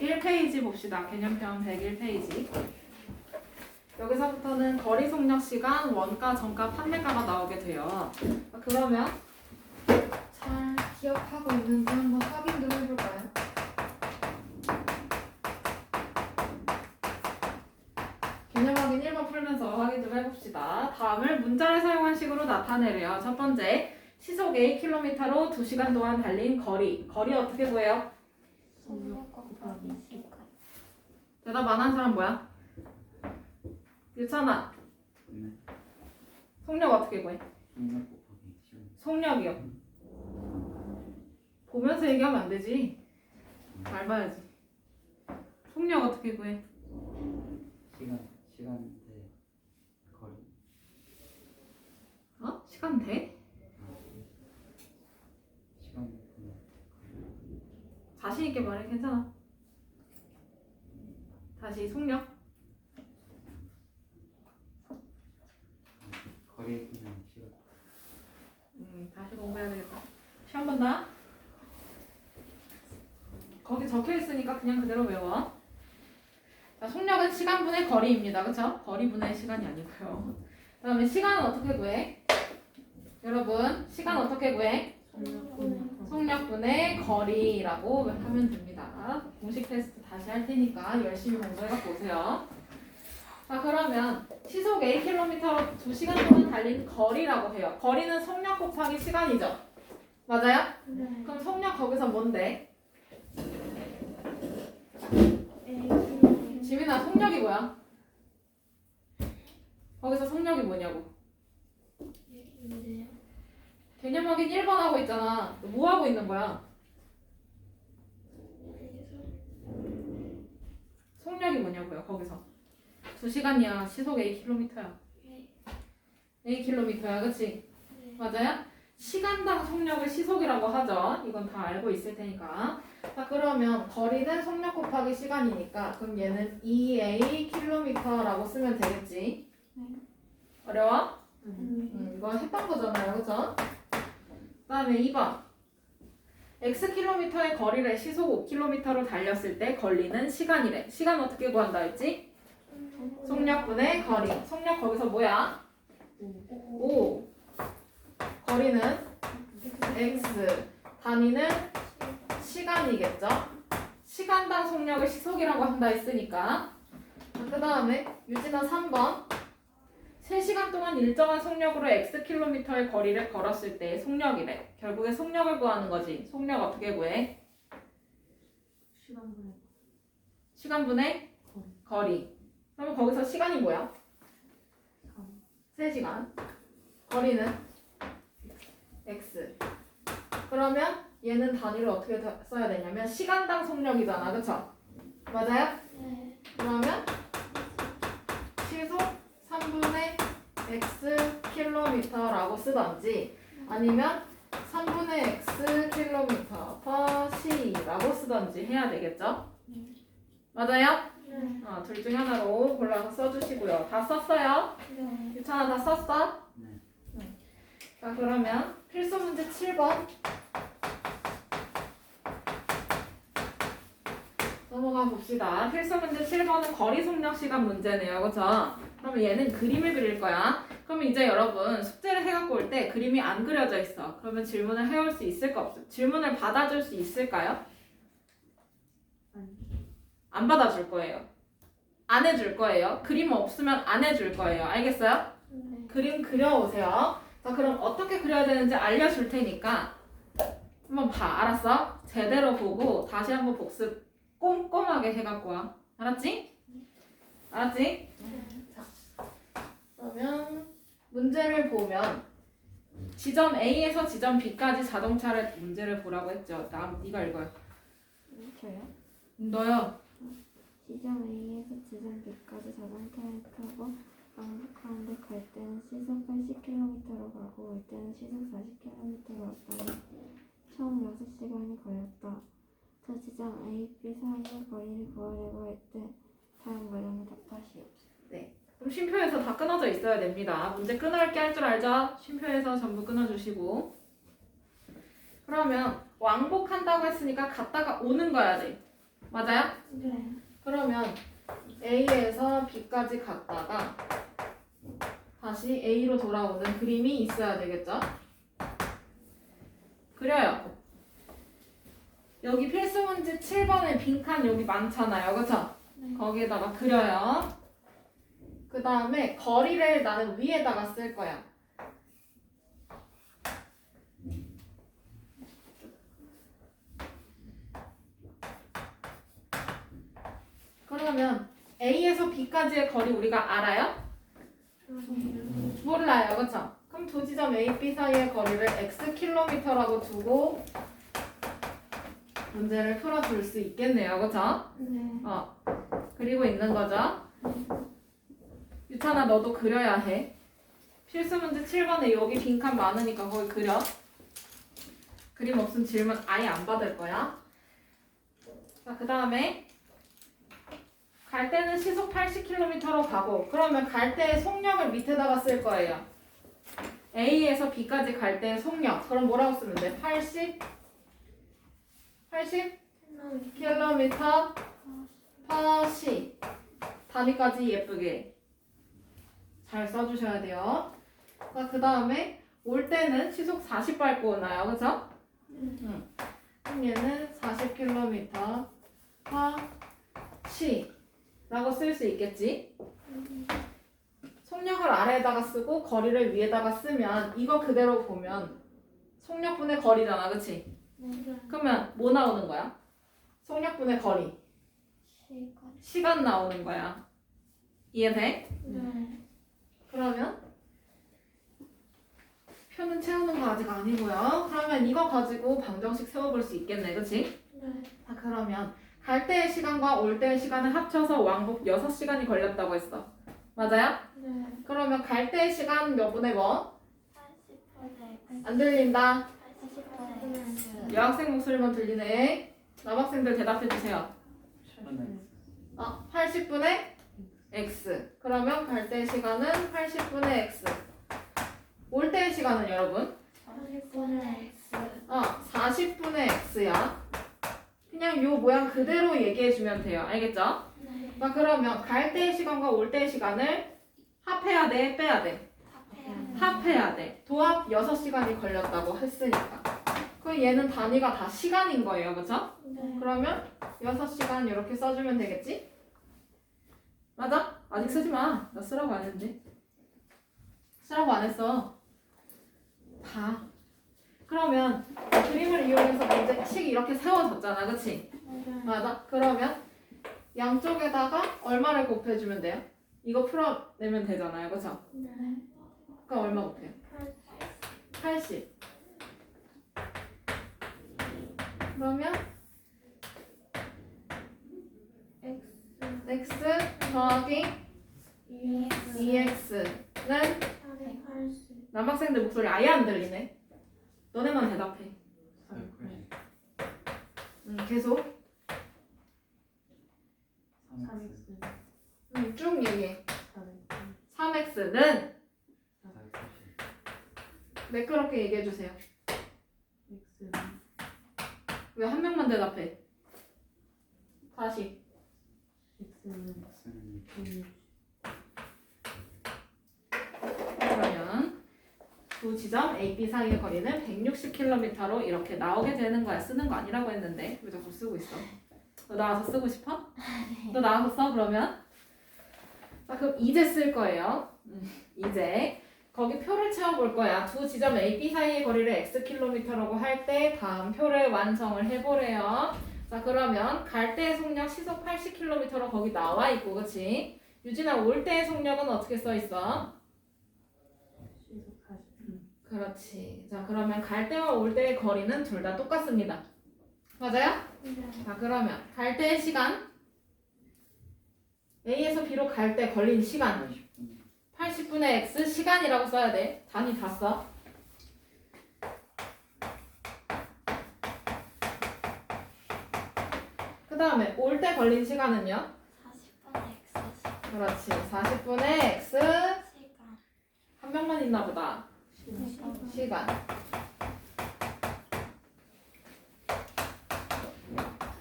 101페이지 봅시다. 개념편 101페이지. 여기서부터는 거리 속력 시간, 원가, 정가, 판매가가 나오게 돼요. 그러면 잘 기억하고 있는지 한번 확인 좀 해볼까요? 개념 확인 1번 풀면서 확인 좀 해봅시다. 다음을 문자를 사용한 식으로 나타내래요. 첫 번째, 시속 Akm로 2시간 동안 달린 거리. 거리 어떻게 구해요? 대답 안 한 사람 뭐야? 유찬아. 네. 속력 어떻게 구해? 속력 곱하기 시간. 속력이요. 보면서 얘기하면 안 되지. 잘 봐야지. 속력 어떻게 구해? 시간대 거리. 어? 시간 돼? 시간 분의 자신 있게 말해. 괜찮아. 다시 속력. 거리 그냥 시간. 다시 공부해야 되겠다. 시험 본다. 거기 적혀 있으니까 그냥 그대로 외워. 자, 속력은 시간분의 거리입니다. 그쵸? 거리분의 시간이 아니고요. 그 다음에 시간은 어떻게 구해? 여러분, 시간 어떻게 구해? 속력분의 거리라고 하면 됩니다. 공식 테스트 다시 할 테니까 열심히 공부해갖고 오세요. 자, 그러면 시속 Akm로 2시간 동안 달린 거리라고 해요. 거리는 속력 곱하기 시간이죠? 맞아요? 네. 그럼 속력 거기서 뭔데? 지민아, 속력이 뭐야? 거기서 속력이 뭐냐고? 개념 확인 1번 하고 있잖아. 너 뭐 하고 있는 거야? 속력이 뭐냐고요, 거기서. 2시간이야. 시속 Akm야. Akm야, 그치? 맞아요? 시간당 속력을 시속이라고 하죠. 이건 다 알고 있을 테니까. 자, 그러면 거리는 속력 곱하기 시간이니까 그럼 얘는 2Akm라고 쓰면 되겠지? 어려워? 이거 했던 거잖아요, 그죠? 그 다음에 2번. Xkm의 거리를 시속 5km로 달렸을 때 걸리는 시간이래. 시간 어떻게 구한다 했지? 속력분의 거리. 속력 거기서 뭐야? 5. 거리는 X. 단위는 시간이겠죠? 시간당 속력을 시속이라고 한다 했으니까. 그 다음에 유진아 3번. 3시간 동안 일정한 속력으로 Xkm의 거리를 걸었을 때 속력이래. 결국에 속력을 구하는 거지. 속력 어떻게 구해? 시간분의 거리. 그러면 거기서 시간이 뭐야? 3시간. 거리는 X. 그러면 얘는 단위를 어떻게 써야 되냐면 시간당 속력이잖아. 그쵸? 맞아요? 네. 그러면 시속 3분의 Xkm라고 쓰던지 아니면 3분의 Xkm/C라고 쓰던지 해야 되겠죠? 맞아요? 네. 둘 중에 하나로 골라서 써주시고요. 다 썼어요? 네. 유찬아 다 썼어? 네. 자, 그러면 필수 문제 7번 넘어가 봅시다. 필수 문제 7번은 거리 속력 시간 문제네요. 그쵸? 그러면 얘는 그림을 그릴 거야. 그러면 이제 여러분 숙제를 해갖고 올 때 그림이 안 그려져 있어. 그러면 질문을 해올 수 있을까 없어? 질문을 받아줄 수 있을까요? 안 받아줄 거예요. 안 해줄 거예요. 그림 없으면 안 해줄 거예요. 알겠어요? 네. 그림 그려오세요. 자, 그럼 어떻게 그려야 되는지 알려줄 테니까 한번 봐. 알았어? 제대로 보고 다시 한번 복습 꼼꼼하게 해갖고 와. 알았지? 알았지? 자, 그러면 문제를 보면 지점 A에서 지점 B까지 자동차를 문제를 보라고 했죠. 네가 읽어요. 저요? 너요. 지점 A에서 지점 B까지 자동차를 타고 왕복하는데 갈 때는 시속 80km로 가고 올 때는 시속 40km로 왔다니 총 6시간이 걸렸다. 저 지점 A, B 사이의 거리를 구하려고 할 때 다음 문항을 답하시오. 네. 그럼 쉼표에서 다 끊어져 있어야 됩니다. 문제 끊어읽기 할 줄 알죠? 쉼표에서 전부 끊어주시고. 그러면 왕복한다고 했으니까 갔다가 오는 거야 돼. 맞아요? 네. 그러면 A에서 B까지 갔다가 다시 A로 돌아오는 그림이 있어야 되겠죠? 그려요. 여기 필수문제 7번에 빈칸 여기 많잖아요. 그쵸? 네. 거기에다가 그려요. 그 다음에 거리를 나는 위에다가 쓸 거야. 그러면 A에서 B까지의 거리 우리가 알아요? 몰라요. 그쵸? 그럼 두 지점 A, B 사이의 거리를 Xkm라고 두고 문제를 풀어줄 수 있겠네요. 그쵸? 네. 그리고 있는 거죠. 유찬아 너도 그려야 해. 필수 문제 7번에 여기 빈칸 많으니까 거기 그려. 그림 없으면 질문 아예 안 받을 거야. 자, 그 다음에 갈 때는 시속 80km로 가고 그러면 갈 때의 속력을 밑에다가 쓸 거예요. A에서 B까지 갈 때의 속력. 그럼 뭐라고 쓰면 돼? 80km per 시. 단위까지 예쁘게 잘 써주셔야 돼요. 그 다음에 올 때는 시속 40 밟고 오나요? 그쵸? 응. 그럼 얘는 40km per 시 라고 쓸 수 있겠지? 속력을 아래에다가 쓰고 거리를 위에다가 쓰면 이거 그대로 보면 속력분의 거리잖아. 그치? 그러면 뭐 나오는 거야? 속력분의 거리. 시간 나오는 거야. 이해돼? 네. 그러면 표는 채우는 거 아직 아니고요. 그러면 이거 가지고 방정식 세워볼 수 있겠네. 그치? 네. 자, 그러면 갈 때의 시간과 올 때의 시간을 합쳐서 왕복 6시간이 걸렸다고 했어. 맞아요? 네. 그러면 갈 때의 시간 몇 분의 뭐? 80분의 안 들린다. 80분의 여학생 목소리만 들리네. 남학생들 대답해주세요. 80분의 x. 그러면 갈 때의 시간은 80분의 x. 올 때의 시간은 여러분? 40분의 X. 40분의 x야. 그냥 요 모양 그대로 얘기해주면 돼요. 알겠죠? 네. 자, 그러면 갈 때의 시간과 올 때의 시간을 합해야 돼? 빼야 돼? 합해야 돼. 도합 6시간이 걸렸다고 했으니까. 그럼 얘는 단위가 다 시간인 거예요. 그쵸? 네. 그러면 6시간 이렇게 써주면 되겠지? 맞아? 아직 쓰지 마. 나 쓰라고 안 했는데. 쓰라고 안 했어. 봐. 그러면 그림을 이용해서 문제식 이렇게 세워졌잖아. 그치? 맞아? 그러면 양쪽에다가 얼마를 곱해주면 돼요? 이거 풀어내면 되잖아요. 그쵸? 네. 그럼 얼마 곱해요? 80. 그러면 x 더하기 2x는 남학생들 목소리 아예 안 들리네. 너네만 대답해. 계속 쭉 얘기해. 3x는 매끄럽게 얘기해 주세요. 왜 한 명만 대답해? 다시. 그러면 두 지점 A, B 사이의 거리는 160km로 이렇게 나오게 되는 거야. 쓰는 거 아니라고 했는데 왜 자꾸 쓰고 있어? 너 나와서 쓰고 싶어? 너 나와서 써 그러면? 자, 그럼 이제 쓸 거예요. 이제 거기 표를 채워볼 거야. 두 지점 A, B 사이의 거리를 Xkm라고 할 때 다음 표를 완성을 해보래요. 자, 그러면 갈 때의 속력 시속 80km로 거기 나와 있고, 그치? 유진아, 올 때의 속력은 어떻게 써 있어? 그렇지. 자, 그러면 갈 때와 올 때의 거리는 둘 다 똑같습니다. 맞아요? 자, 그러면 갈 때의 시간 A에서 B로 갈 때 걸린 시간 80분의 X 시간이라고 써야 돼. 단위 다 써. 그 다음에 올 때 걸린 시간은요? 40분의 X. 그렇지. 40분의 X 시간. 한 명만 있나 보다. 시간.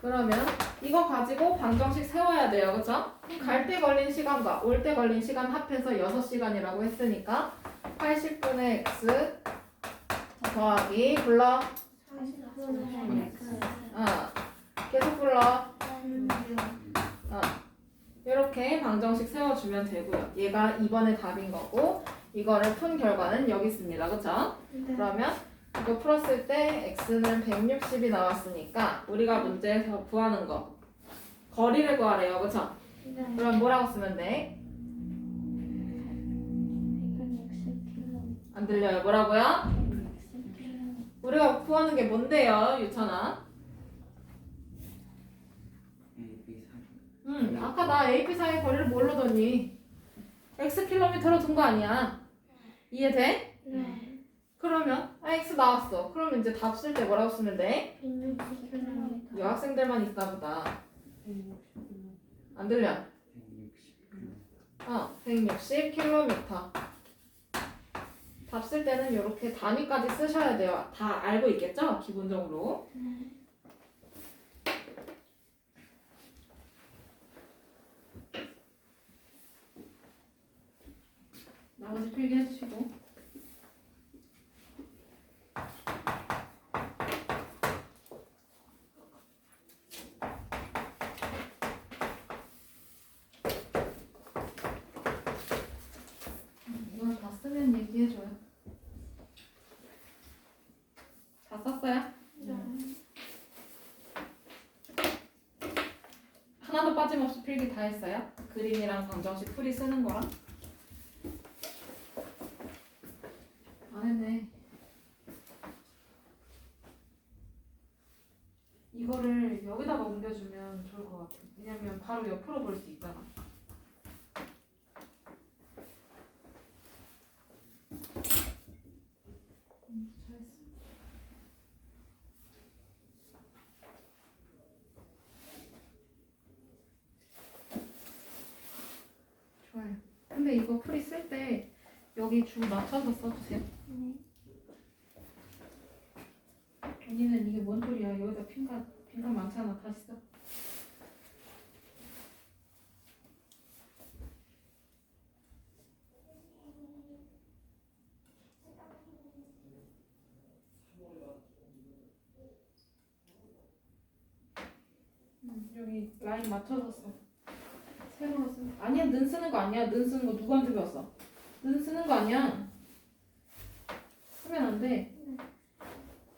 그러면 이거 가지고 방정식 세워야 돼요. 그죠? 갈 때 걸린 시간과 올 때 걸린 시간 합해서 6시간이라고 했으니까 80분의 x 더하기 불러. 40분의 x 계속 불러. 이렇게 방정식 세워주면 되고요. 얘가 2번의 답인 거고 이거를 푼 결과는 여기 있습니다. 그쵸? 그러면 이거 풀었을 때 x는 160이 나왔으니까 우리가 문제에서 구하는 거 거리를 구하래요. 그쵸? 그럼 뭐라고 쓰면 돼? 160km. 안 들려요. 뭐라고요? 160km. 우리가 구하는 게 뭔데요, 유찬아? A, B, 4. 아까 나 AP 사이 거리를 뭘로 뒀니? x 킬로미터로 둔 거 아니야. 이해돼? 네. 그러면 x 나왔어. 그러면 이제 답 쓸 때 뭐라고 쓰면 돼? 160km. 여학생들만 있다 보다. 안 들려? 160km. 160km. 답 쓸 때는 이렇게 단위까지 쓰셔야 돼요. 다 알고 있겠죠? 기본적으로. 나머지 필기 해주시고. 이걸 다 쓰면 얘기해줘요. 다 썼어요? 하나도 빠짐없이 필기 다 했어요? 그림이랑 방정식 풀이 쓰는 거랑? 안 했네. 이거를 여기다가 옮겨주면 좋을 것 같아. 왜냐면 바로 옆으로 볼 수 있잖아. 잘했어. 좋아요. 근데 이거 풀이 쓸 때 여기 줄 맞춰서 써주세요. 네. 언니는 이게 뭔 소리야? 여기다 빈칸 많잖아. 다시 써. 여기 라인 맞춰서 써. 세로로 쓰. 아니야, 는 쓰는 거 아니야. 는 쓰는 거 누구한테 배웠어? 는 쓰는 거 아니야. 쓰면 안 돼.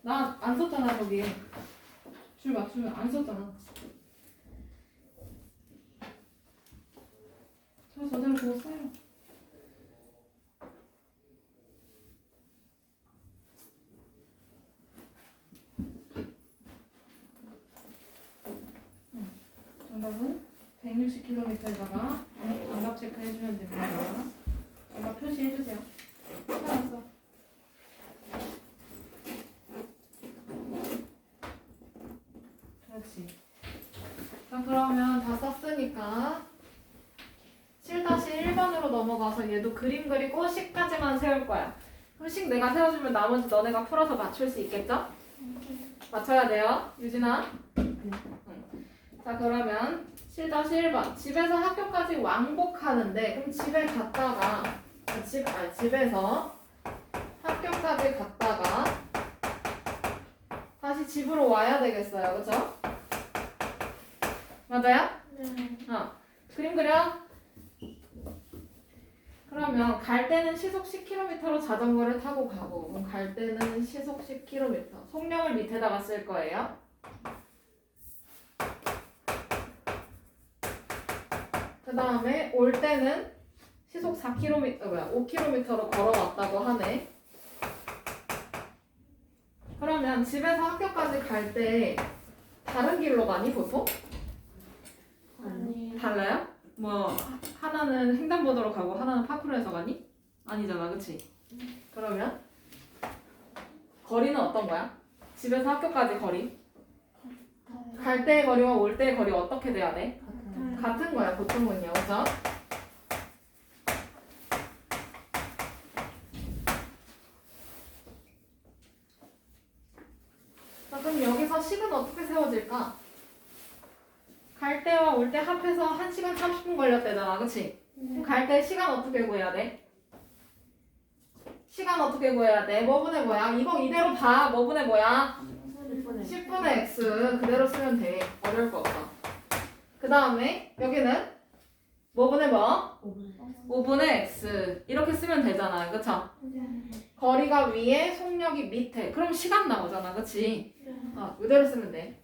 나 안 썼잖아, 거기. 줄 맞추면 안 썼잖아. 저대로 보고 써요. 정답은 160km에다가 정답 체크해주면 됩니다. 정답 표시해주세요. 알았어. 그렇지. 자, 그러면 다 썼으니까 7-1번으로 넘어가서 얘도 그림 그리고 식까지만 세울 거야. 그럼 식 내가 세워주면 나머지 너네가 풀어서 맞출 수 있겠죠? 맞춰야 돼요. 유진아. 응. 자, 그러면 7-1번. 집에서 학교까지 왕복하는데 그럼 집에 갔다가 집에서 학교까지 갔다가 다시 집으로 와야 되겠어요. 그죠? 맞아요? 네. 그림 그려. 그러면 갈 때는 시속 10km로 자전거를 타고 가고 그럼 갈 때는 시속 10km. 속력을 밑에다가 쓸 거예요. 그 다음에 올 때는 시속 5km로 걸어왔다고 하네. 그러면 집에서 학교까지 갈 때 다른 길로 가니 보통? 아니. 달라요? 뭐 하나는 횡단보도로 가고 하나는 파크로에서 가니? 아니잖아, 그치? 그러면 거리는 어떤 거야? 집에서 학교까지 거리? 갈 때의 거리와 올 때의 거리 어떻게 돼야 돼? 같은 거야, 보통은요, 그죠? 자, 그럼 여기서 식은 어떻게 세워질까? 갈 때와 올 때 합해서 1시간 30분 걸렸대잖아. 그치? 그럼 갈 때 시간 어떻게 구해야 돼? 시간 어떻게 구해야 돼? 뭐분의 뭐야? 이거 이대로 봐. 뭐분의 뭐야? 10분의 x 그대로 쓰면 돼. 어려울 거 없어. 그 다음에 여기는 뭐분의 뭐? 5분의 x 이렇게 쓰면 되잖아. 그쵸? 거리가 위에 속력이 밑에. 그럼 시간 나오잖아. 그치? 이대로 쓰면 돼.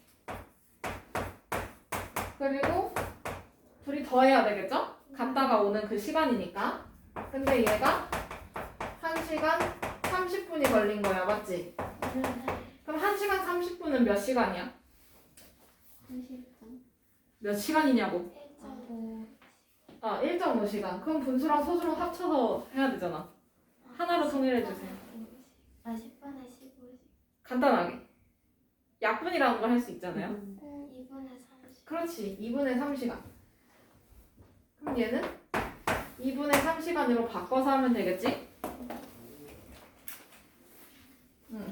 그리고 둘이 더해야 되겠죠? 갔다가 오는 그 시간이니까. 근데 얘가 1시간 30분이 걸린 거야. 맞지? 그럼 1시간 30분은 몇 시간이야? 몇 시간이냐고? 1.5시간. 그럼 분수랑 소수랑 합쳐서 해야 되잖아. 하나로 통일해 주세요. 10분에 15시간. 간단하게. 약분이라는 걸 할 수 있잖아요. 2분에 30. 그렇지. 2분의 3시간. 그럼 얘는 2분의 3시간으로 바꿔서 하면 되겠지?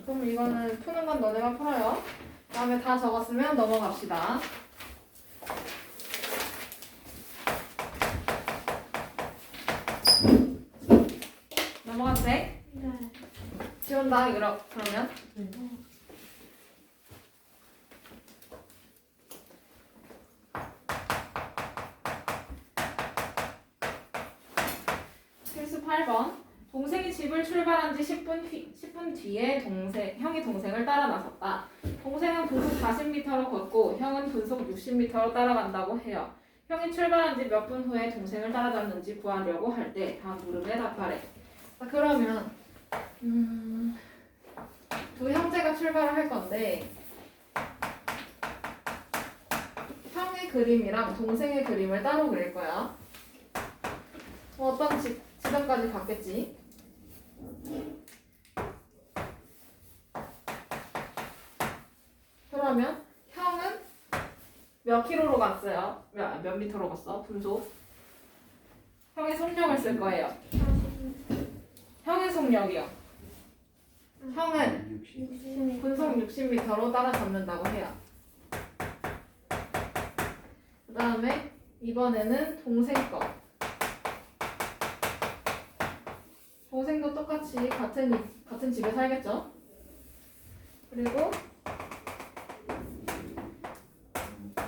그럼 이거는 푸는 건 너네가 풀어요. 다음에 다 적었으면 넘어갑시다. 넘어갔대? 지운다. 그러면 필수 8번. 동생이 집을 출발한 지 10분 뒤에 형이 동생을 따라 나섰다. 동생은 분속 40m로 걷고 형은 분속 60m로 따라간다고 해요. 형이 출발한 지 몇 분 후에 동생을 따라잡는지 구하려고 할 때 다음 물음에 답하래. 그러면 두 형제가 출발을 할 건데 형의 그림이랑 동생의 그림을 따로 그릴 거야. 어떤 지점까지 갔겠지? 그러면 형은 몇 킬로로 갔어요? 몇 미터로 갔어? 분속? 형의 속력을 쓸 거예요. 형의 속력이요. 형은 분속 60m로 따라잡는다고 해요. 그 다음에 이번에는 동생 거. 동생도 똑같이 같은 집에 살겠죠? 그리고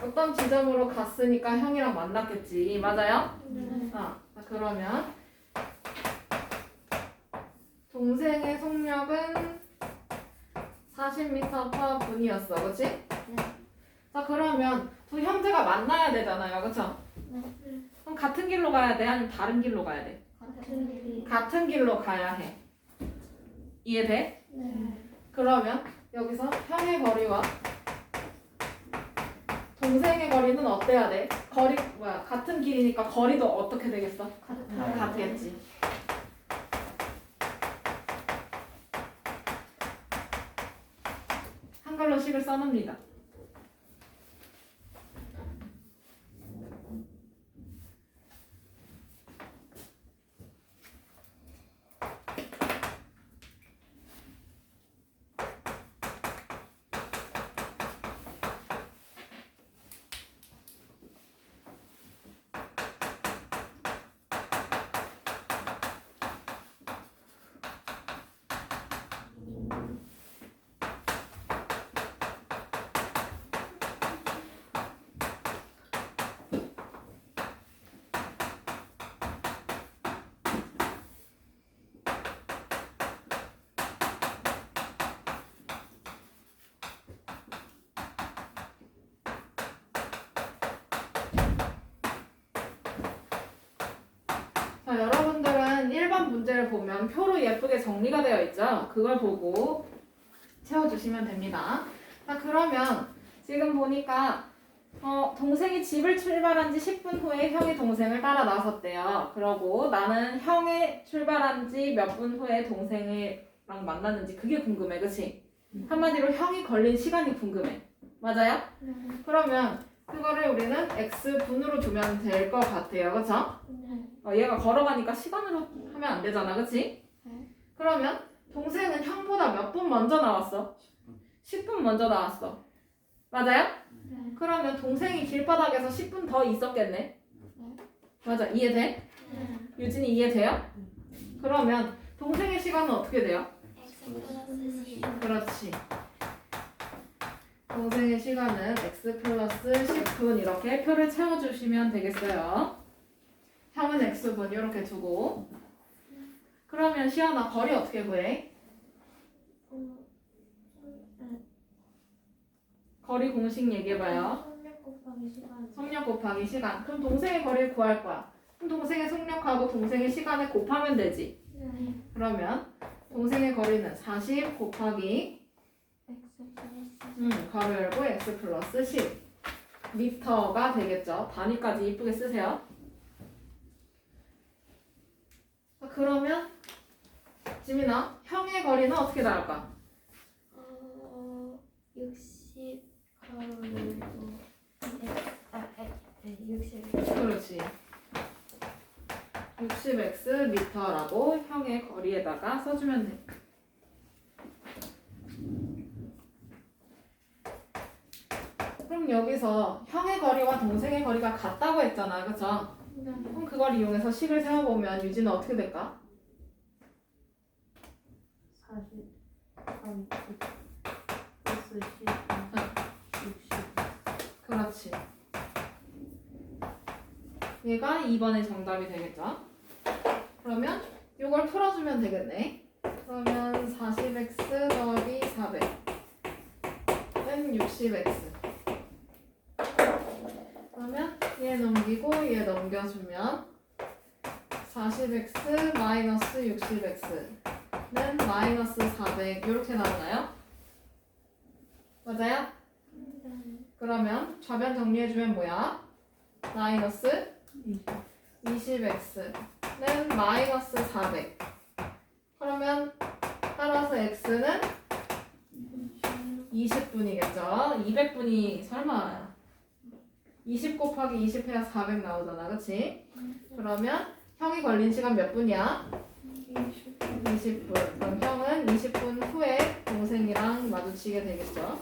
어떤 지점으로 갔으니까 형이랑 만났겠지. 맞아요? 그러면 동생의 속력은 40m/분이었어. 그치? 자, 그러면 두 형제가 만나야 되잖아요. 그쵸? 그럼 같은 길로 가야 돼? 아니면 다른 길로 가야 돼? 같은 길로 가야 해. 이해돼? 그러면 여기서 형의 거리와 동생의 거리는 어때야 돼? 같은 길이니까 거리도 어떻게 되겠어? 같겠지. 한글로 식을 써놓습니다. 자, 여러분들은 1번 문제를 보면 표로 예쁘게 정리가 되어 있죠? 그걸 보고 채워주시면 됩니다. 자, 그러면 지금 보니까 동생이 집을 출발한 지 10분 후에 형이 동생을 따라 나섰대요. 그러고 나는 형이 출발한 지 몇 분 후에 동생이랑 만났는지 그게 궁금해. 그치? 한마디로 형이 걸린 시간이 궁금해. 맞아요? 그러면 그거를 우리는 x분으로 두면 될 것 같아요. 그쵸? 얘가 걸어가니까 시간으로 하면 안 되잖아. 그치? 그러면 동생은 형보다 몇 분 먼저 나왔어? 10분 먼저 나왔어. 맞아요? 네. 그러면 동생이 길바닥에서 10분 더 있었겠네. 맞아. 이해돼? 네. 유진이 이해돼요? 그러면 동생의 시간은 어떻게 돼요? x 플러스 10. 그렇지. 동생의 시간은 x 플러스 10분 이렇게 표를 채워주시면 되겠어요. 형은 x분 이렇게 두고. 그러면 시연아 거리 어떻게 구해? 거리 공식 얘기해봐요. 성력 곱하기 시간. 속력 곱하기 시간. 그럼 동생의 거리를 구할 거야. 그럼 동생의 속력하고 동생의 시간을 곱하면 되지. 네. 그러면 동생의 거리는 40 곱하기 x 플러스 괄호 열고 x 플러스 10 미터가 되겠죠. 단위까지 이쁘게 쓰세요. 그러면 지민아, 형의 거리는 어떻게 나올까? 60 가로로 60. 그렇지. 60x 미터라고 형의 거리에다가 써주면 돼. 그럼 여기서 형의 거리와 동생의 거리가 같다고 했잖아. 그쵸? 그럼 그걸 이용해서 식을 세워보면 유진은 어떻게 될까? 40, 30, 플러스 10, 60. 그렇지. 얘가 2번의 정답이 되겠죠? 그러면 이걸 풀어주면 되겠네. 그러면 40x 더하기 400은 60x. 그러면 얘 넘기고 얘 넘겨주면 40x 마이너스 60x는 마이너스 400 이렇게 나오나요? 맞아요? 그러면 좌변 정리해주면 뭐야? 마이너스 20x는 마이너스 400. 그러면 따라서 x는 20분이겠죠? 200분이 설마 20 곱하기 20 해야 400 나오잖아. 그치? 그러면 형이 걸린 시간 몇 분이야? 20분. 그럼 형은 20분 후에 동생이랑 마주치게 되겠죠?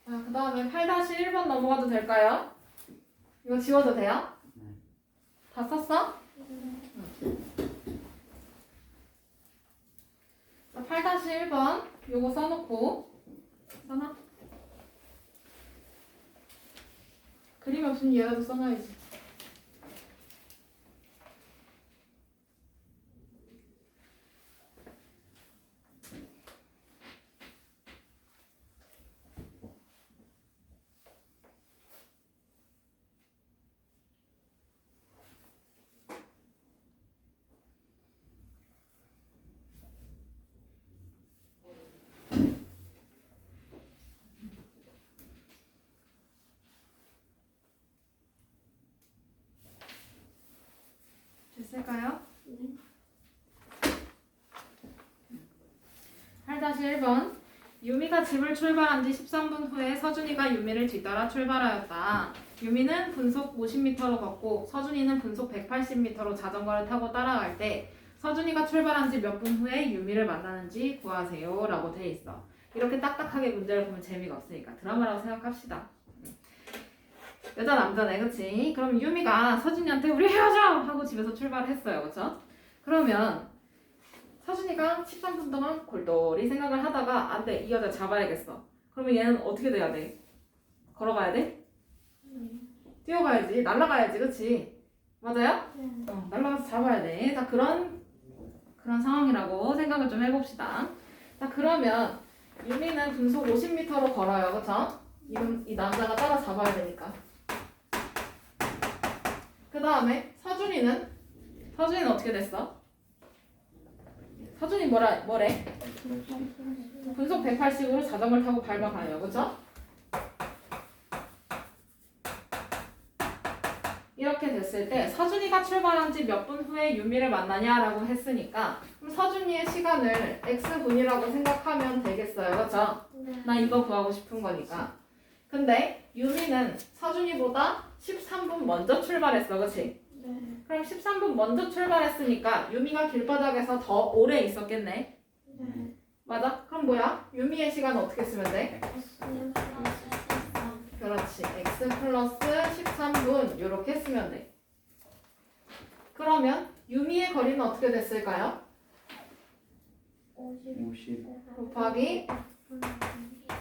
그 다음에 8-1번 넘어가도 될까요? 이거 지워도 돼요? 네. 다 썼어? 자, 8-1번 요거 써놓고 써놔? 그림이 없으면 얘라도 써놔야지. 됐을까요? 8-1번 유미가 집을 출발한 지 13분 후에 서준이가 유미를 뒤따라 출발하였다. 유미는 분속 50m로 걷고 서준이는 분속 180m로 자전거를 타고 따라갈 때 서준이가 출발한 지 몇 분 후에 유미를 만나는지 구하세요 라고 돼 있어. 이렇게 딱딱하게 문제를 보면 재미가 없으니까 드라마라고 생각합시다. 여자 남자네, 그치? 그럼 유미가 서준이한테 우리 헤어져! 하고 집에서 출발했어요, 그쵸? 그러면 서준이가 13분 동안 골똘히 생각을 하다가 안 돼, 이 여자 잡아야겠어. 그러면 얘는 어떻게 돼야 돼? 걸어가야 돼? 뛰어가야지, 날아가야지, 그치? 맞아요? 날아가서 잡아야 돼. 자, 그런 상황이라고 생각을 좀 해봅시다. 자, 그러면 유미는 분속 50m로 걸어요, 그쵸? 이 남자가 따라 잡아야 되니까. 그 다음에 서준이는 어떻게 됐어? 서준이 뭐래? 분속 180으로 자전거를 타고 밟아가요. 그죠? 이렇게 됐을 때 서준이가 출발한 지 몇 분 후에 유미를 만나냐라고 했으니까 그럼 서준이의 시간을 x분이라고 생각하면 되겠어요. 그렇죠? 나 이거 구하고 싶은 거니까. 근데 유미는 서준이보다 13분 먼저 출발했어. 그렇지? 그럼 13분 먼저 출발했으니까 유미가 길바닥에서 더 오래 있었겠네. 맞아? 그럼 뭐야? 유미의 시간은 어떻게 쓰면 돼? 그렇지. x 플러스 13분 이렇게 쓰면 돼. 그러면 유미의 거리는 어떻게 됐을까요? 50 곱하기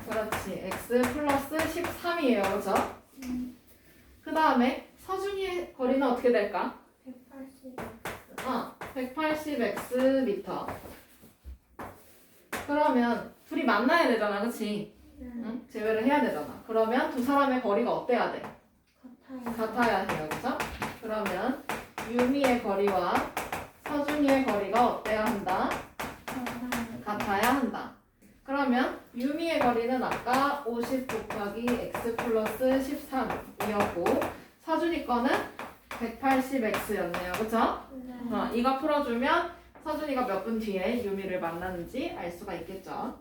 그렇지. x 플러스 13이에요. 그죠? 그 다음에 서준이의 거리는 어떻게 될까? 180x 미터. 그러면 둘이 만나야 되잖아. 그치? 응? 제외를 해야 되잖아. 그러면 두 사람의 거리가 어때야 돼? 같아야 해요. 그죠? 그러면 유미의 거리와 서준이의 거리가 어때야 한다? 같아야 한다. 그러면 유미의 거리는 아까 50 곱하기 x 플러스 13이었고 서준이 거는 180x였네요. 그쵸? 이거 풀어주면 서준이가 몇 분 뒤에 유미를 만나는지 알 수가 있겠죠.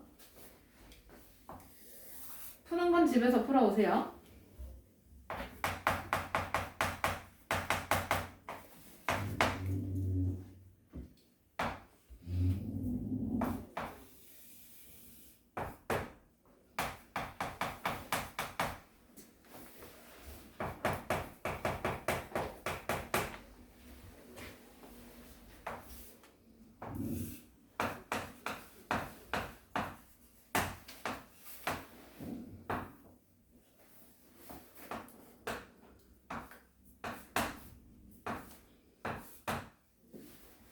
푸는 건 집에서 풀어오세요.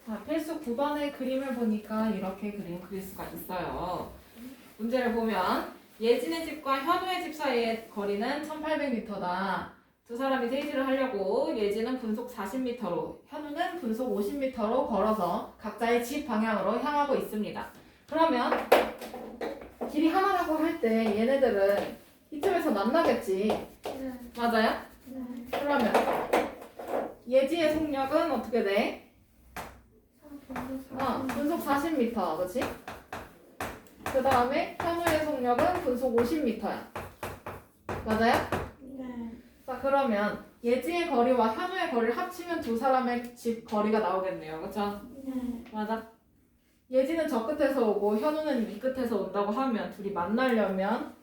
자, 필수 9번의 그림을 보니까 이렇게 그림 그릴 수가 있어요. 문제를 보면 예진의 집과 현우의 집 사이의 거리는 1800m다. 두 사람이 데이트를 하려고 예진은 분속 40m로 현우는 분속 50m로 걸어서 각자의 집 방향으로 향하고 있습니다. 그러면 길이 하나라고 할 때 얘네들은 이쯤에서 만나겠지. 맞아요? 그러면 예지의 속력은 어떻게 돼? 분속 40m, 그치? 그 다음에 현우의 속력은 분속 50m야. 맞아요? 자, 그러면 예지의 거리와 현우의 거리를 합치면 두 사람의 집 거리가 나오겠네요. 그쵸? 맞아? 예지는 저 끝에서 오고 현우는 이 끝에서 온다고 하면 둘이 만나려면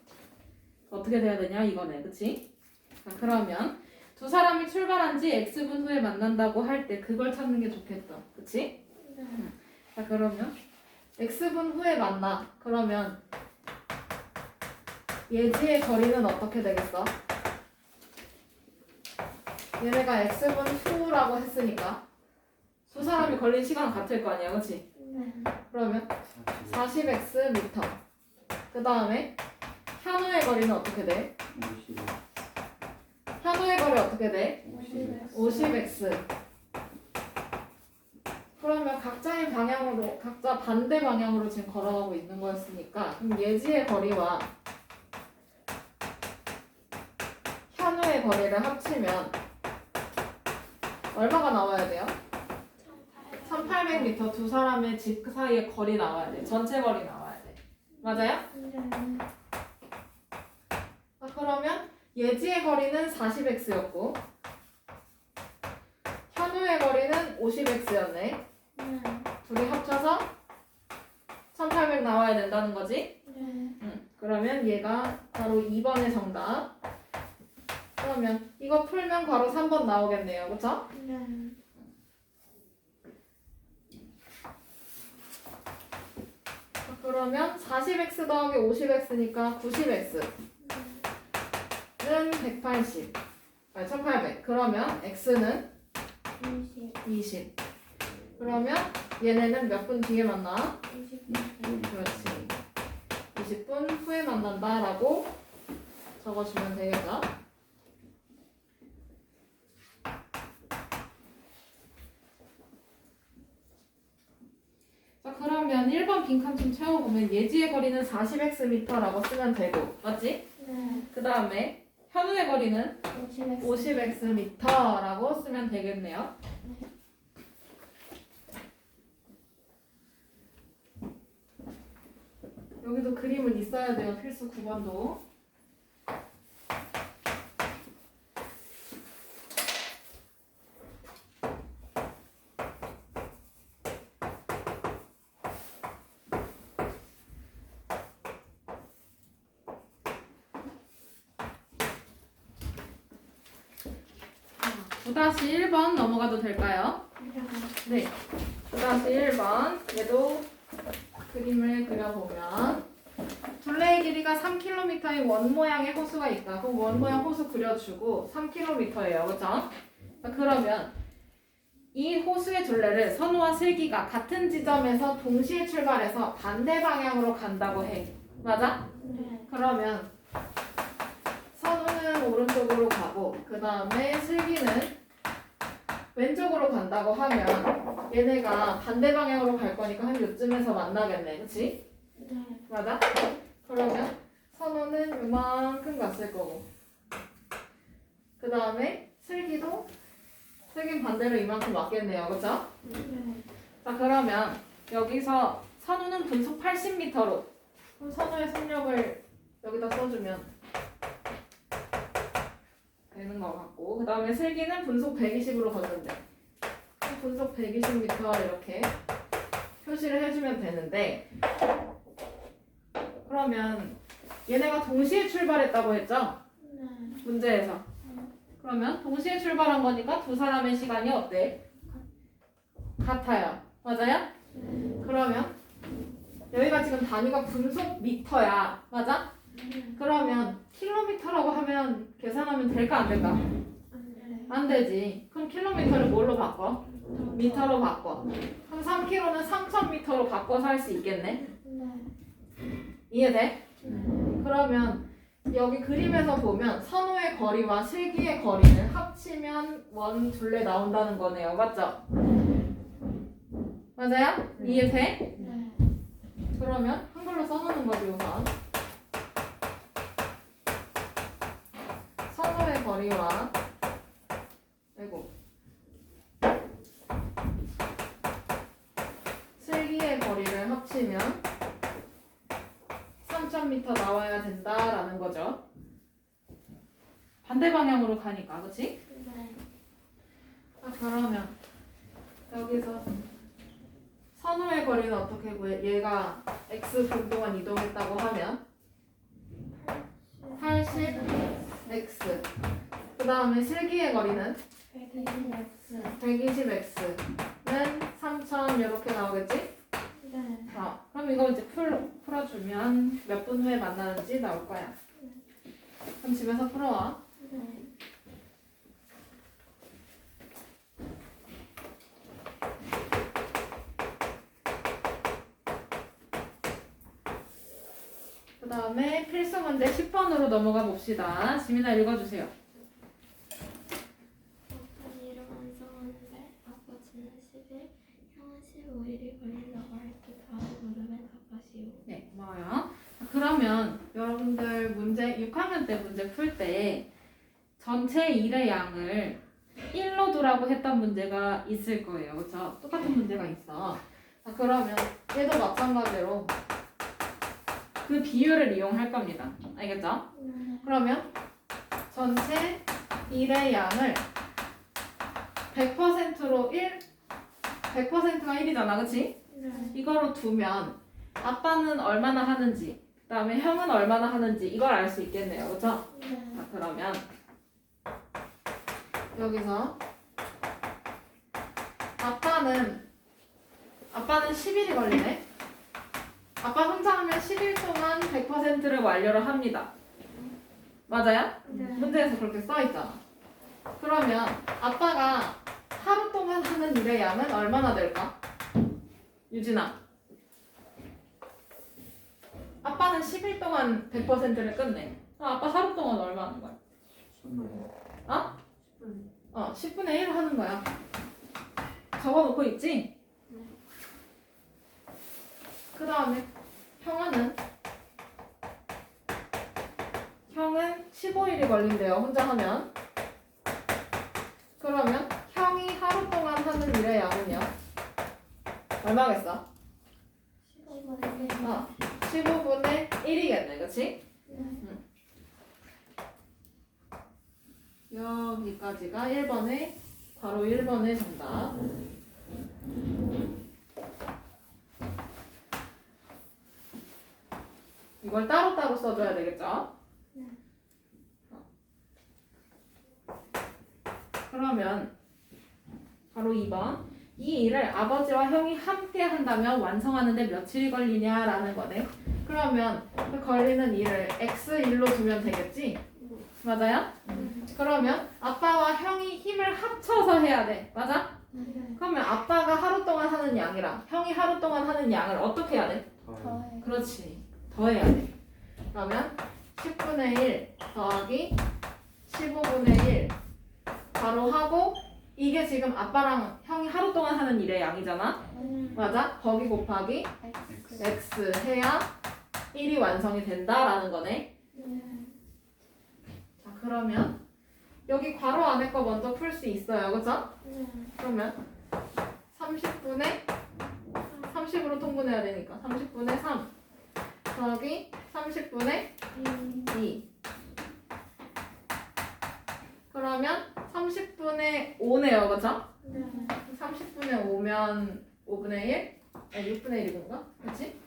어떻게 돼야 되냐? 이거네. 그치? 자, 그러면 두 사람이 출발한 지 x분 후에 만난다고 할 때 그걸 찾는 게 좋겠다. 그치? 자, 그러면 x분 후에 만나. 그러면 예지의 거리는 어떻게 되겠어? 얘네가 x분 후라고 했으니까 두 사람이 걸린 시간은 같을 거 아니야, 그치? 그러면 40x 미터. 그 다음에 현우의 거리는 어떻게 돼? 50 현우의 거리 어떻게 돼? 50 50x. 그러면 각자의 방향으로, 각자 반대 방향으로 지금 걸어가고 있는 거였으니까 그럼 예지의 거리와 현우의 거리를 합치면 얼마가 나와야 돼요? 1800m. 두 사람의 집 사이의 거리 나와야 돼. 전체 거리 나와야 돼. 맞아요? 자, 그러면 예지의 거리는 40x였고 현우의 거리는 50x였네. 둘이 합쳐서 1800 나와야 된다는 거지? 그러면 얘가 바로 2번의 정답. 그러면 이거 풀면 바로 3번 나오겠네요. 그쵸? 그러면 40x 더하기 50x니까 90x는 180. 아니 1800. 그러면 x는 20. 그러면 얘네는 몇 분 뒤에 만나? 그렇지. 20분 후에 만난다라고 적어주면 되겠죠? 채워보면 예지의 거리는 40xm라고 쓰면 되고 맞지? 네. 그 다음에 현우의 거리는 50x. 50xm라고 쓰면 되겠네요. 여기도 그림은 있어야 돼요. 필수 9번도. 다시 1번 넘어가도 될까요? 네. 9-1번 얘도 그림을 그려보면 둘레의 길이가 3km의 원 모양의 호수가 있다. 그럼 원 모양 호수 그려주고 3km예요. 그죠? 자, 그러면 이 호수의 둘레를 선우와 슬기가 같은 지점에서 동시에 출발해서 반대 방향으로 간다고 해. 맞아? 네. 그러면 선우는 오른쪽으로 가고 그 다음에 슬기는 왼쪽으로 간다고 하면 얘네가 반대 방향으로 갈 거니까 한 요쯤에서 만나겠네. 그치? 네. 맞아? 그러면 선우는 이만큼 갔을 거고 그 다음에 슬기는 반대로 이만큼 왔겠네요. 그쵸? 네. 자 그러면 여기서 선우는 분속 80m로 그럼 선우의 속력을 여기다 써주면 되는 것 같고 그 다음에 슬기는 분속 120으로 걷는데 분속 120m 이렇게 표시를 해주면 되는데 그러면 얘네가 동시에 출발했다고 했죠? 네. 문제에서 그러면 동시에 출발한 거니까 두 사람의 시간이 어때? 같아요. 맞아요? 그러면 여기가 지금 단위가 분속 미터야. 맞아? 그러면 킬로미터라고 하면 계산하면 될까 안 될까? 안 되지. 그럼 킬로미터를 뭘로 바꿔? 미터로 바꿔. 그럼 3km는 3000m로 바꿔서 할 수 있겠네? 네. 이해돼? 그러면 여기 그림에서 보면 선우의 거리와 슬기의 거리를 합치면 원 둘레 나온다는 거네요. 맞죠? 맞아요? 이해돼? 네. 그러면 한글로 써놓는 거지 우선. 선우의 거리와 아이고 슬기의 거리를 합치면 3000m 나와야 된다라는 거죠. 반대 방향으로 가니까, 그렇지? 네. 그러면 여기서 선우의 거리는 어떻게 구해? 얘가 x분 동안 이동했다고 하면 80x 그 다음에 슬기의 거리는 120x. 120x는 3000 이렇게 나오겠지? 네. 그럼 이거 이제 풀어주면 몇 분 후에 만나는지 나올 거야. 그럼 집에서 풀어와. 네. 그 다음에 필수 문제 10번으로 넘어가 봅시다. 지민아 읽어주세요. 어떤 일을 완성하는데 아빠 지는 10일, 형은 15일이 걸린다고 할 때 다음 물음에 답하시오. 네, 고마워요. 그러면 여러분들 문제 6학년 때 문제 풀 때 전체 일의 양을 1로 두라고 했던 문제가 있을 거예요. 그렇죠? 똑같은 문제가 있어. 자, 그러면 얘도 마찬가지로 그 비율을 이용할 겁니다. 알겠죠? 네. 그러면 전체 일의 양을 100%로 100%가 1이잖아. 그치? 네. 이거로 두면 아빠는 얼마나 하는지 그 다음에 형은 얼마나 하는지 이걸 알 수 있겠네요. 그쵸? 네. 자, 그러면 여기서 아빠는 10일이 걸리네. 아빠 혼자 하면 10일 동안 100%를 완료를 합니다. 맞아요? 네. 문제에서 그렇게 써있잖아. 그러면 아빠가 하루 동안 하는 일의 양은 얼마나 될까? 유진아. 아빠는 10일 동안 100%를 끝내. 아빠 하루 동안 얼마 하는 거야? 어? 10분의 1 하는 거야. 적어놓고 있지? 네. 그 다음에 형은 15일이 걸린대요. 혼자 하면. 그러면 형이 하루 동안 하는 일의 양은요? 얼마겠어? 15분의 1이겠네, 그치? 여기까지가 1번의 바로 1번의 정답. 이걸 따로따로 써줘야 되겠죠? 그러면 바로 2번. 이 일을 아버지와 형이 함께 한다면 완성하는데 며칠이 걸리냐라는 거네. 그러면 그 걸리는 일을 X1로 두면 되겠지? 맞아요? 그러면 아빠와 형이 힘을 합쳐서 해야 돼. 맞아? 그러면 아빠가 하루 동안 하는 양이랑 형이 하루 동안 하는 양을 어떻게 해야 돼? 그렇지. 더해야 돼. 그러면 10분의 1 더하기 15분의 1 바로 하고 이게 지금 아빠랑 형이 하루 동안 하는 일의 양이잖아? 맞아? 거기 곱하기 X 해야 1이 완성이 된다라는 거네. 자, 그러면 여기 괄호 안에 거 먼저 풀 수 있어요. 그죠? 그러면 30분의 30으로 통분해야 되니까 30분의 3 더하기 30분의 2 그러면 30분의 5네요. 그죠? 30분의 5면 5분의 1? 아니 6분의 1이군가? 그치?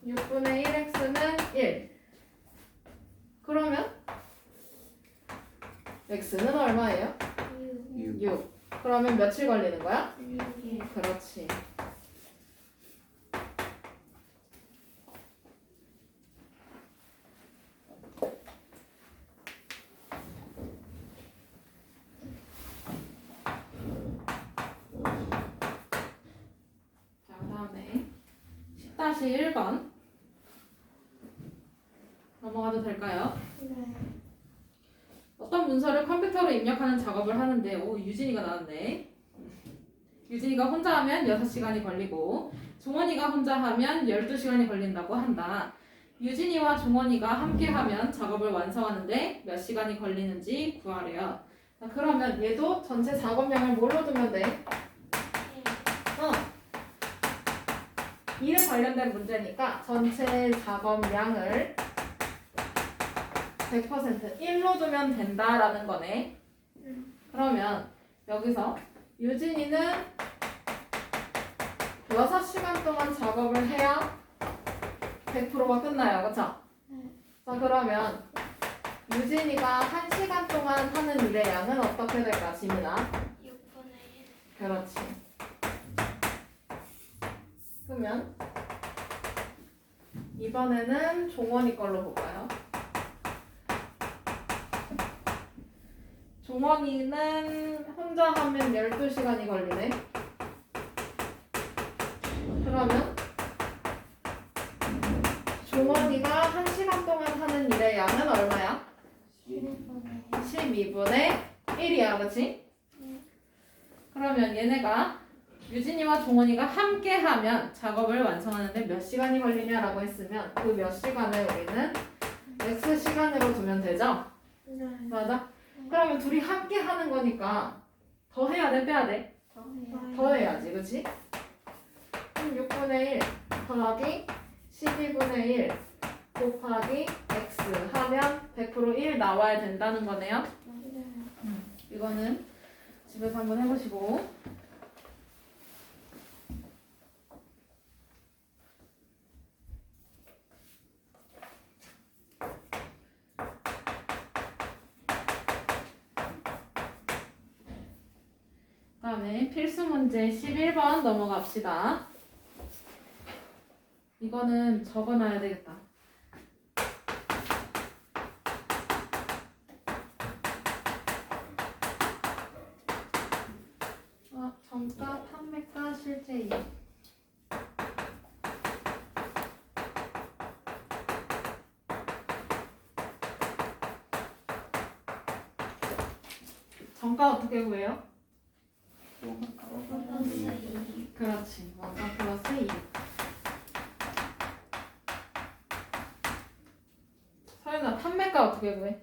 6분의 1x는 1 그러면 x는 얼마예요? 6 그러면 며칠 걸리는 거야? 그렇지. 자, 다음에 10-1번 넘어가도 될까요? 어떤 문서를 컴퓨터로 입력하는 작업을 하는데 유진이가 나왔네. 유진이가 혼자 하면 6시간이 걸리고 종원이가 혼자 하면 12시간이 걸린다고 한다. 유진이와 종원이가 함께 하면 작업을 완성하는데 몇 시간이 걸리는지 구하래요. 자, 그러면 얘도 전체 작업량을 뭘로 두면 돼? 일에 관련된 문제니까 전체 작업량을 100% 1로 두면 된다라는 거네. 그러면 여기서 유진이는 6시간 동안 작업을 해야 100%가 끝나요. 그쵸? 자, 그러면 유진이가 1시간 동안 하는 일의 양은 어떻게 될까, 지민아? 6분의 1. 그렇지. 그러면 이번에는 종원이 걸로 볼까요? 종원이는 혼자 하면 12시간이 걸리네. 그러면 종원이가 1시간 동안 하는 일의 양은 얼마야? 12분의 1이야, 그치? 그러면 얘네가 유진이와 종원이가 함께 하면 작업을 완성하는데 몇 시간이 걸리냐라고 했으면 그 몇 시간을 우리는 X시간으로 두면 되죠? 맞아? 그러면 둘이 함께 하는 거니까 더 해야 돼, 빼야 돼? 더 해야지, 그치? 그럼 6분의 1 더하기 12분의 1 곱하기 X 하면 100% 1 나와야 된다는 거네요. 이거는 집에서 한번 해보시고. 다음에 필수 문제 11번 넘어갑시다. 이거는 적어놔야 되겠다. 정가, 판매가, 실제 이익. 정가 어떻게 구해요? 그렇지. 원가 플러스 2. 서윤아 판매가 어떻게 구해?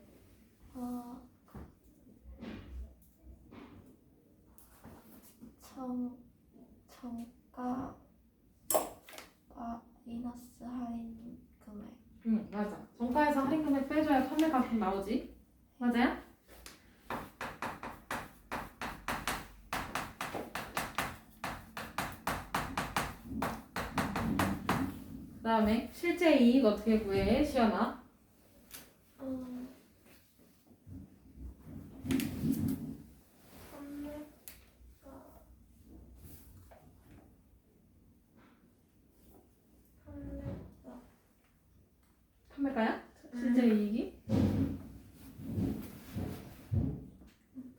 정가 마이너스 할인 금액. 응 맞아. 정가에서 할인 금액 빼줘야 판매 가격 나오지. 맞아요? 그 다음에 실제 이익 어떻게 구해? 시연아. 판매가야? 실제 이익이?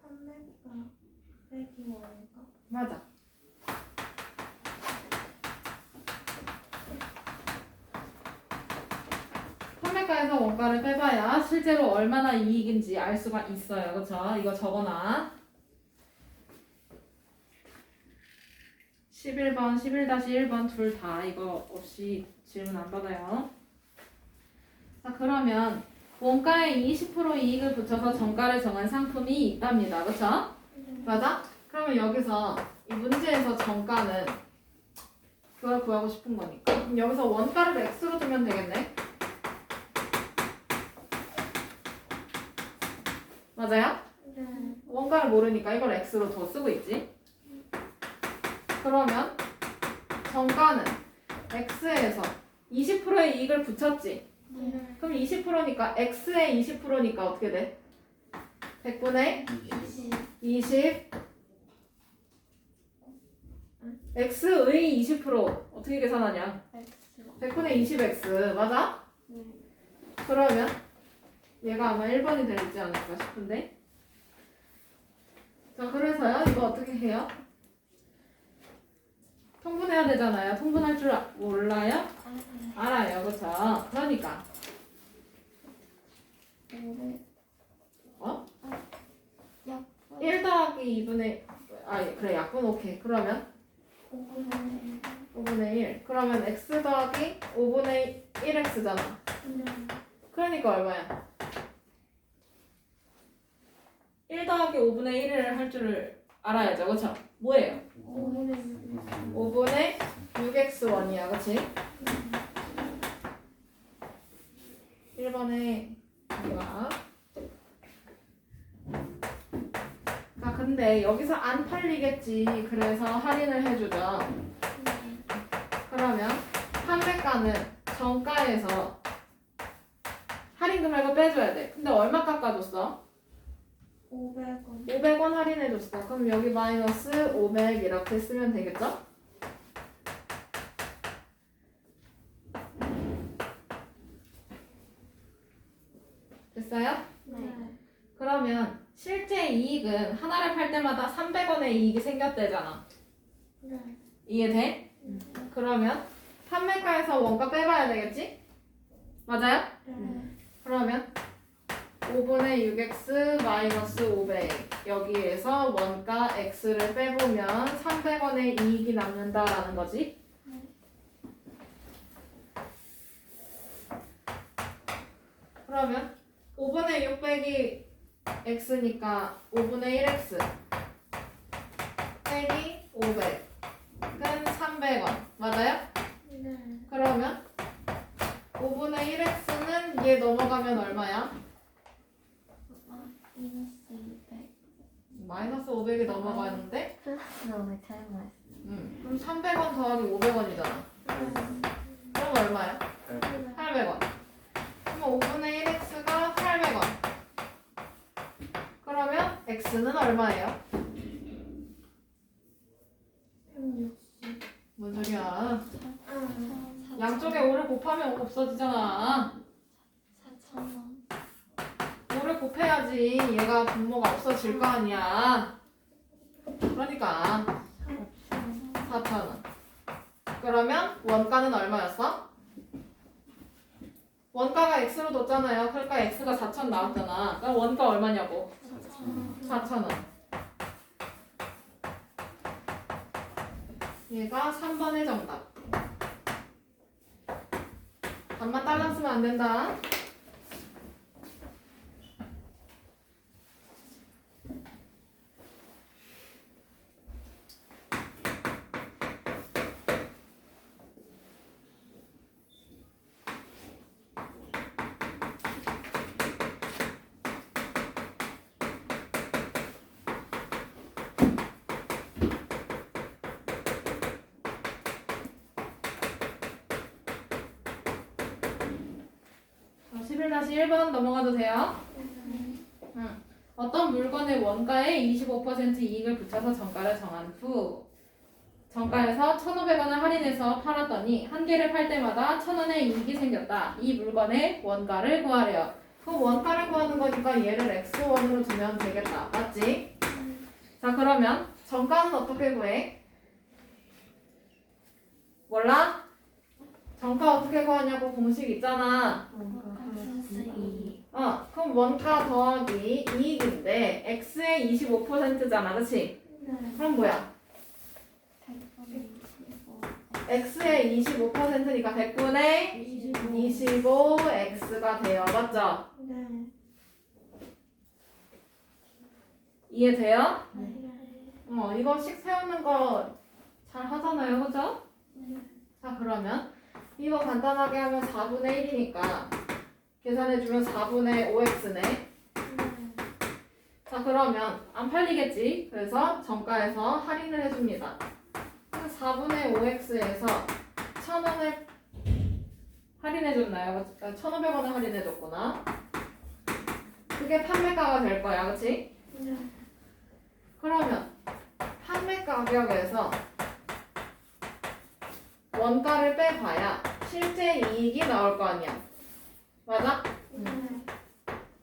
판매가 빼기 원가. 맞아. 판매가에서 원가를 빼봐야 실제로 얼마나 이익인지 알 수가 있어요. 그쵸? 이거 적어놔. 11번, 11-1번 둘 다 이거 없이 질문 안 받아요. 자, 그러면 원가에 20% 이익을 붙여서 정가를 정한 상품이 있답니다. 그쵸? 맞아? 그러면 여기서 이 문제에서 정가는 그걸 구하고 싶은 거니까 그럼 여기서 원가를 x로 두면 되겠네. 맞아요? 네. 원가를 모르니까 이걸 x로 더 쓰고 있지. 그러면 정가는 x에서 20%의 이익을 붙였지. 네. 그럼 20%니까 x의 20%니까 어떻게 돼? 100분의 20 x의 20% 어떻게 계산하냐? X. 100분의 20x 맞아? 네. 그러면 얘가 아마 1번이 되지 않을까 싶은데. 자, 그래서요 이거 어떻게 해요? 통분해야 되잖아요. 통분할 줄 몰라요? 알아요. 그쵸? 그러니까 어? 약 1 더하기 2분의 그래 약분 오케이. 그러면 5분의 1 그러면 x 더하기 5분의 1x잖아. 그러니까 얼마야? 1 더하기 5분의 1을 할 줄을 알아야죠. 그쵸? 뭐예요? 5분의 6x1이야. 그치? 1번에 이거야. 아 근데 여기서 안 팔리겠지. 그래서 할인을 해주죠. 그러면 판매가는 정가에서 할인 금액을 빼줘야 돼. 근데 얼마 깎아줬어? 500원. 500원 할인해줬어. 그럼 여기 마이너스 500 이렇게 쓰면 되겠죠? 됐어요? 네. 그러면 실제 이익은 하나를 팔 때마다 300원의 이익이 생겼대잖아. 네. 이해돼? 그러면 판매가에서 원가 빼봐야 되겠지? 맞아요? 네. 그러면 5분의 6x 마이너스 500 여기에서 원가 x를 빼보면 300원의 이익이 남는다라는 거지. 그러면 5분의 6 빼기 x니까 5분의 1x 빼기 500은 300원 맞아요? 네. 그러면 5분의 1x는 얘 넘어가면 얼마야? 마이너스 200. 마이너스 500이 넘어가는데 너무 잘못. 그럼 300원 더하기 500원이잖아. 그럼 얼마야? 800원. 그럼 5분의 1x가 800원. 그러면 x는 얼마예요? 160. 뭔 소리야? 양쪽에 5를 곱하면 없어지잖아. 4,000원. 5를 곱해야지 얘가 분모가 없어질 거 아니야. 그러니까 4,000원. 그러면 원가는 얼마였어? 원가가 x로 뒀잖아요. 그러니까 x가 4,000 나왔잖아. 그럼 원가 얼마냐고? 4,000원. 얘가 3번의 정답. 답만 딸랑 쓰면 안 된다. 21-1번 넘어가도 돼요? 어떤 물건의 원가에 25% 이익을 붙여서 정가를 정한 후 정가에서 1,500원을 할인해서 팔았더니 한 개를 팔 때마다 1,000원의 이익이 생겼다. 이 물건의 원가를 구하래요. 그 원가를 구하는 거니까 얘를 x1으로 두면 되겠다. 맞지? 자, 그러면 정가는 어떻게 구해? 몰라? 정가 어떻게 구하냐고 공식 있잖아. 그럼 원가 더하기 이익인데 x의 25%잖아. 그치? 그럼 뭐야? x의 25%니까 100분의 25x가 돼요. 맞죠? 이해돼요? 이거씩 세우는 거 잘 하잖아요. 그죠? 자, 그러면 이거 간단하게 하면 4분의 1이니까 계산해주면 4분의 5x네. 자, 그러면 안 팔리겠지? 그래서 정가에서 할인을 해줍니다. 4분의 5x에서 1,000원을 할인해줬나요? 1,500원을 할인해줬구나. 그게 판매가가 될 거야. 그치? 그러면 판매 가격에서 원가를 빼봐야 실제 이익이 나올 거 아니야. 맞아?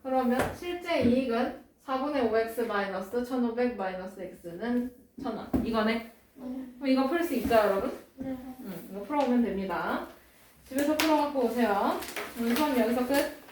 그러면 실제 이익은 4분의 5x 마이너스 1,500 마이너스 x는 1,000원. 이거네. 그럼 이거 풀 수 있죠, 여러분? 이거 풀어오면 됩니다. 집에서 풀어갖고 오세요. 오늘 수업 여기서 끝.